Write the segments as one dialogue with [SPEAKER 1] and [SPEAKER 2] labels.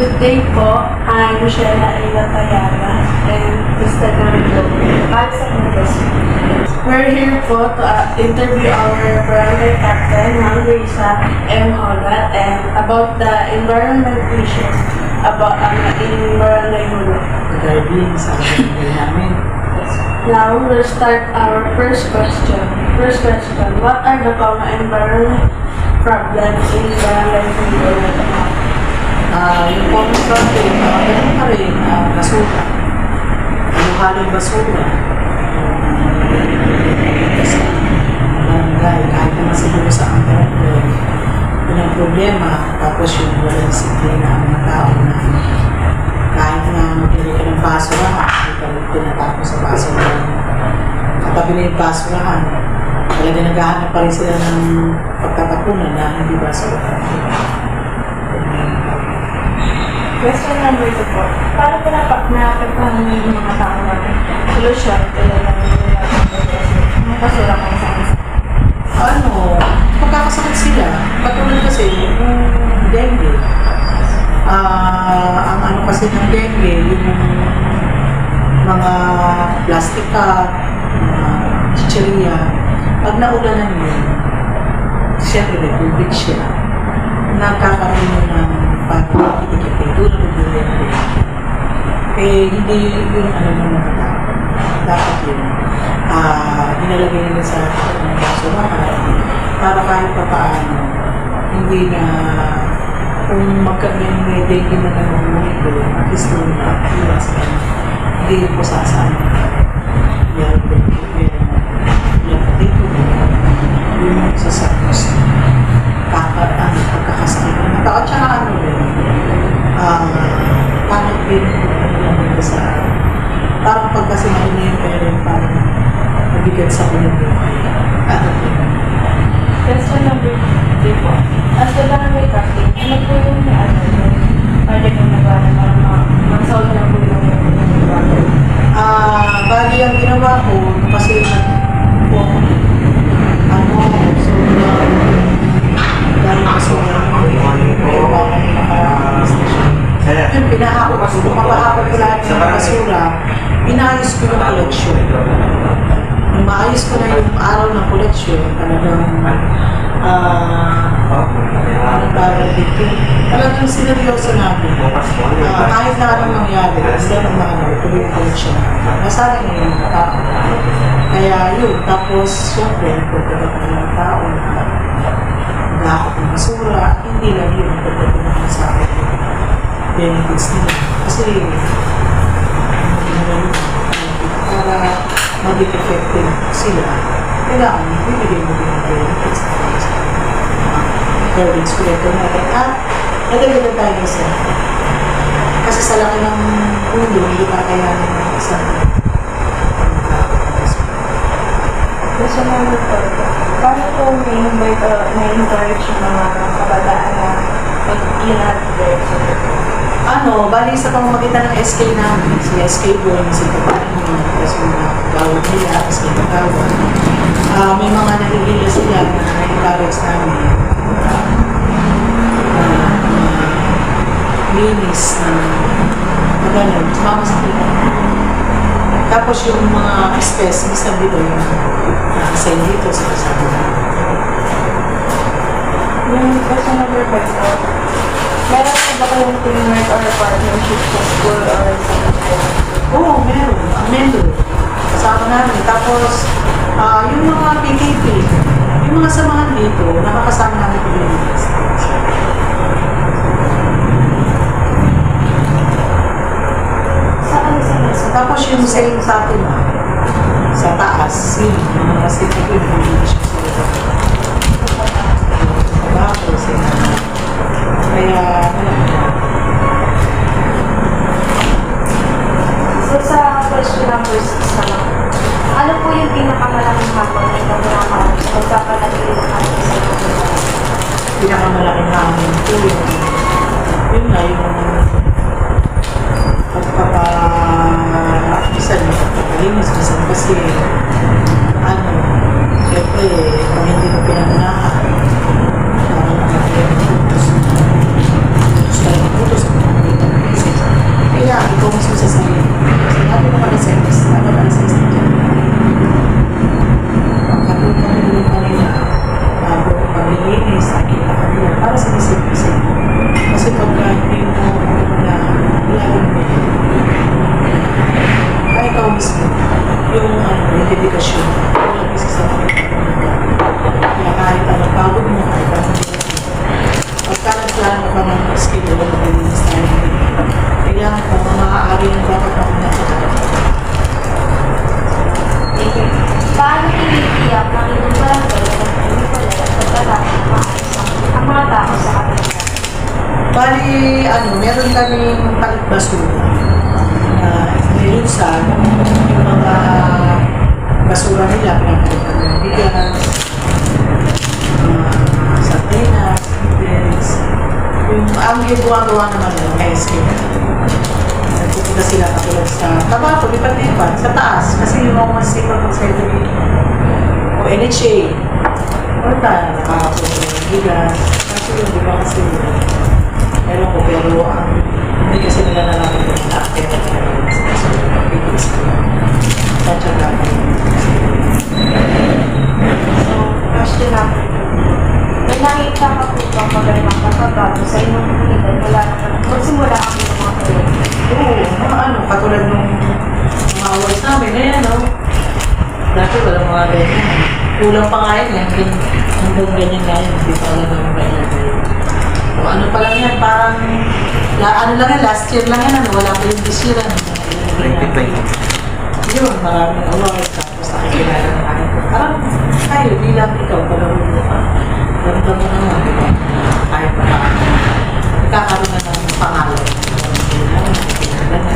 [SPEAKER 1] Good day po. I'm Michelle Ayla Tayana and Mr. Carlo. We're here po to interview our barangay captain, Ma'am Luisa M. Hogat, and about the environment issues about in Barangay Hulo.
[SPEAKER 2] Regarding sa barangay namin.
[SPEAKER 1] Now we'll start our first question. What are the common environment problems in Barangay Hulo?
[SPEAKER 2] Yung comments natin, ganun pa rin, basura. Halo-halong basura. Sa barangay, kahit naman siguro sa ang barangay, yun ang problema. Tapos yung walang disiplina ang mga tao na kahit na maglagay ka ng basurahan, hindi ka rin tinatapos sa basurahan. Katabi na yung basurahan, talaga naghahanap pa rin sila ng pagtatapunan na hindi basurahan.
[SPEAKER 1] Question number 2 po. Paano po naapektuhan ng mga tao natin? Solusyon, tulad ng mga basura kung saan.
[SPEAKER 2] Magkakasakit sila. Katulad kasi, yung dengue. Ang kasi ng dengue, yung mga plastic cup, mga chicheria, pag naulanan yun, siyempre may tubig siya, nagkakaroon yun ng pag-itikipin, tulad ng dengue. Hindi yung ng mga tao. Dapat yun. Inalagay nila sa basurahan para kahit pa paano hindi na kung magkaroon may dengue na nangungulit doon, at least doon na iwas ka hindi po sasama yan dito yung sasakos pagkakasakit ng tao at saka parang pinag sa parang pagkasi na yung parang parang mabigat sa ulo
[SPEAKER 1] Question number 3 po. As the barangay captain, ano po yung pwede kong nagawa para mag-solve na po yung barangay?
[SPEAKER 2] Bali ang ginawa ko, kasi so, dahil basura, yun, pinahakot ko lahat ng basura, inayos ko yung collection. Nung maayos ko na yung araw ng collection, talagang sineryoso namin. Kahit na anong mangyari, hindi naman mangyari, tuloy yung collection. Nasari na yung tao. Kaya yun, tapos syempre, nagpagdagat na ng tao na naghahakot ng basura, hindi lang yun, nagpagdagat na sa akin benefits nila. Kasi, para maging effective sila, kailangan bibigay mo din ang benefits na garbage collector natin. Nadagdagan tayo isa. Kasi sa laki ng ulo, hindi pa kailangan ng isang
[SPEAKER 1] Question number 4. Paano po may-encourage yung mga kabataan na mag-inadvert?
[SPEAKER 2] Bali sa pamamagitan ng SK namin, si SK Boy, si Kapatid mo, tapos mga gawad nila, SK Magawad. May mga nahihila sila na na-encourage namin. Linis na magalang, sumama sa kita. Tapos yung mga space, sabi ko yung nakasign dito sa kasama.
[SPEAKER 1] Yung question number 5 po. Meron po ba kayong teamwork or partnership sa school or sa school?
[SPEAKER 2] Oo, meron. Ang meron. Kasama namin. Tapos, yung mga PKP, yung mga samahan dito, nakakasama namin po yung tapos yung same sa atin, sa taas, yung mga sila ko yung English ko sa tapos, kaya,
[SPEAKER 1] So sa question number 6 naman, ano po yung pinakamalaking hapon na ikaw nakakaroon sa pagpapanatili ng ating sa mga
[SPEAKER 2] pinakamalaking namin po yun na yung pagpapalisan kasi syempre kung hindi mo pinangunahan parang putos tayo putos Bali, meron kaming palit basura. Minsan, yung mga basura nila, pinagpapit ng bigas, sardinas, noodles. Ang ginagawa naman nila, kaya sila. Nagpupunta sila katulad sa tabako, lipat-lipat, sa taas. Kasi yung mga masipag mag-segregate. O NHA. Punta, nakakapunta ng bigas. Kasi yun, di ba kasi meron ko, pero hindi kasi nila nalaman yung nakakit.
[SPEAKER 3] So, question natin. May nakita ka po bang magandang pagbabago sa inyong komunidad mula magsimula ang mga kayo?
[SPEAKER 2] Oo, katulad nung mga awards namin, dati walang mga ganyan. Kulang pa nga yun, hanggang ganyan nga yun, hindi pa alam namin mailagay. O pa lang yan, parang, lang yan, last year lang yan, wala pa yung this year,
[SPEAKER 4] 2020.
[SPEAKER 2] Yun, maraming awards, tapos nakikilala ng akin ko. Parang, kayo, bilang ikaw, palaro mo ka. Ganda mo naman, di ba? Kahit pa nagkakaroon na ng pangalan. Nakikilala na.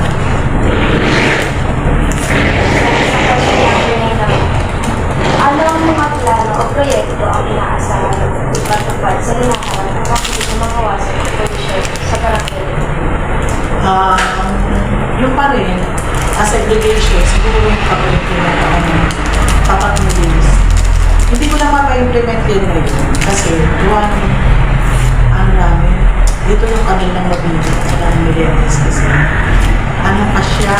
[SPEAKER 3] Ano ang mga plano o proyekto ang inaasahan ipatupad sa linaharan ng kapilit ng mga wasan o provision sa barangay?
[SPEAKER 2] Yung pa rin, as segregation, siguro yung kapag-implement ako ng tapat ng bilis. Hindi ko na mapa-implement yun ngayon. Kasi, doon, namin, dito yung kanilang mabili ng millennials kasi, pa siya,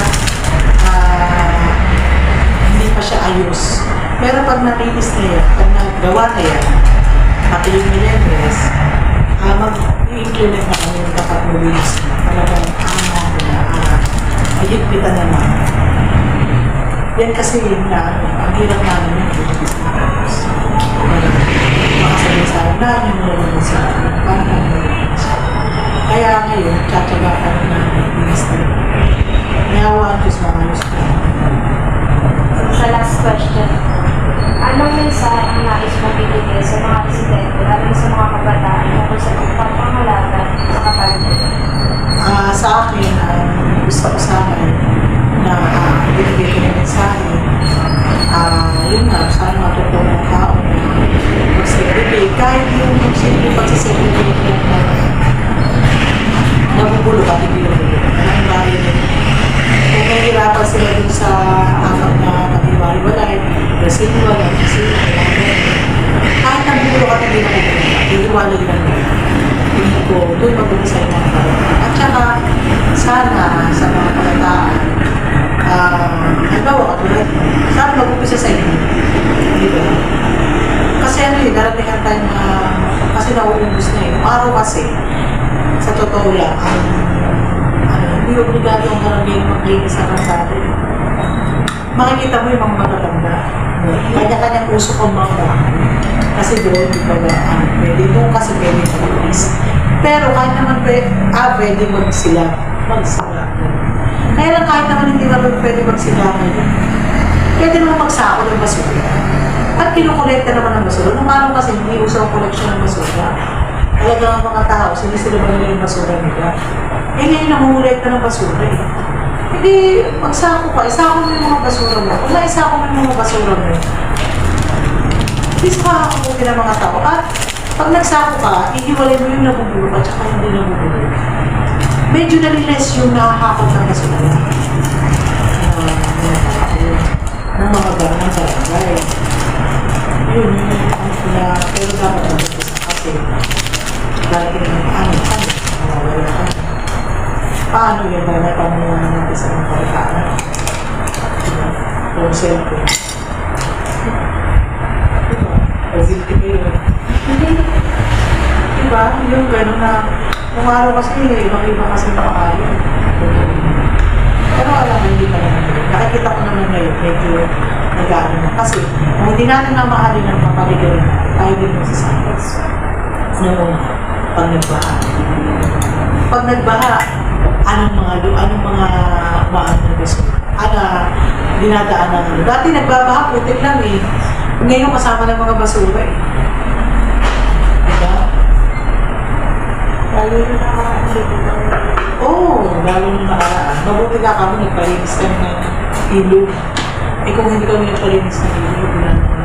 [SPEAKER 2] hindi pa siya ayos. Pero pag narinis na yan, pag nagawa na yan, pati yung millennials, mag-i-implement na kami yung tapat ng bilis. Talagang, higit-pitan naman. Yan kasi yung ang hirap namin yung business na tapos. Makasabi-sabi namin, nalaman sa parang kaya ngayon, tsatsaga ka rin namin business na rin. Nayawaan ko sa mga ayos ko.
[SPEAKER 3] Sa last question, anong mensahe ang nais mong ibigay sa mga residente, lalo sa mga kabataan tungkol sa pagpapangalaga sa kapaligiran?
[SPEAKER 2] Sa akin, gusto ko sana na binigay ko ng mensahe. Yun nga, sana matutunan ng tao na mag-segregate. Kahit yung simple pag-segregate na nabubulo at hindi nabubulo. Maraming bagay din. Kung nahihirapan sila dun sa takap na pag-iwalay-walay, residual, kahit nabubulo at hindi nabubulo, iiwalay lang nila. Hindi ko, doon mag-umpisa yung mga kabataan. At saka, sana sa mga kabataan, halimbawa katulad, sana mag-umpisa sa inyo. Di ba? Kasi daramihan tayo na, kasi nauubos na yun. Araw kasi, sa totoo lang, hindi obligado ang karamihan maglinis sa kalsada. Makikita mo yung mga matatanda. Kanya-kanyang usok ang mga bahay. Kasi doon, di ba, pwede doon kasi pwede mag-inis. Pero kahit naman pwede magsila. Kaya lang kahit naman hindi naman pwede magsila ngayon, pwede naman magsako ng basura. At kinukolekta naman ng basura. Nung araw kasi hindi usaw ang koleksyon ng basura. Talagang ang mga tao, sinisila ba nila yung basura nila? Ngayon namumulekta ng basura eh. Hindi, magsako ka, isako mo yung mga basura mo. Kung naisako mo yung mga basura mo, hindi sa kakakuti ng mga tao. At pag nagsako ka, ihiwalay mo yung nabubulok at saka hindi nabubulok. Medyo naliles yung nakakakot ng basura. Ng mga barang barangay. Yun, pero dapat mag-isa kasi dahil mawawala ka. Paano yun ba na pamunuan natin sa mga balitaan? Yung cellphone. Guilty ko yun. Diba? Yung gano'n na kung araw kasi, ibang-iba kasi nakakayo. Pero alam ko, hindi pa naman yun. Nakikita ko naman ngayon, medyo nag-ano na. Kasi, kung hindi natin na mahalin ng papaligarin natin, tayo din magsasakos. Noong pag nagbaha. Pag nagbaha, anong mga umaan ng basura? Dinadaan ng ano? Dati nagbabaha, putik lang eh. Ngayon kasama ng mga basura eh. Diba?
[SPEAKER 1] Lalo na nakakalimutan.
[SPEAKER 2] Lalo nung nakaraan. Mabuti nga kami, nagpalinis kami ng ilog. Eh kung hindi kami nagpalinis ng ilog, wala naman.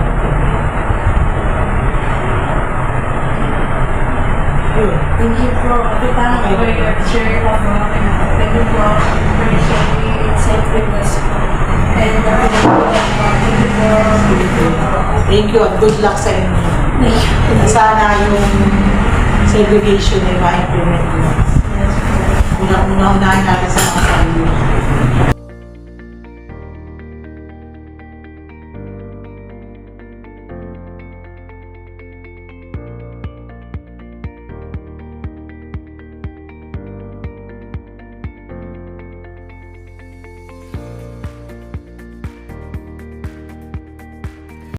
[SPEAKER 2] Yun.
[SPEAKER 1] Thank you po. Kapitana for your sharing of thank you po for sharing insight with us po. And thank you po.
[SPEAKER 2] Thank you at good luck sa inyo. Sana yung segregation ay ma-implement mo.
[SPEAKER 1] Yes po.
[SPEAKER 2] Unang-unahin natin sa mga sarili.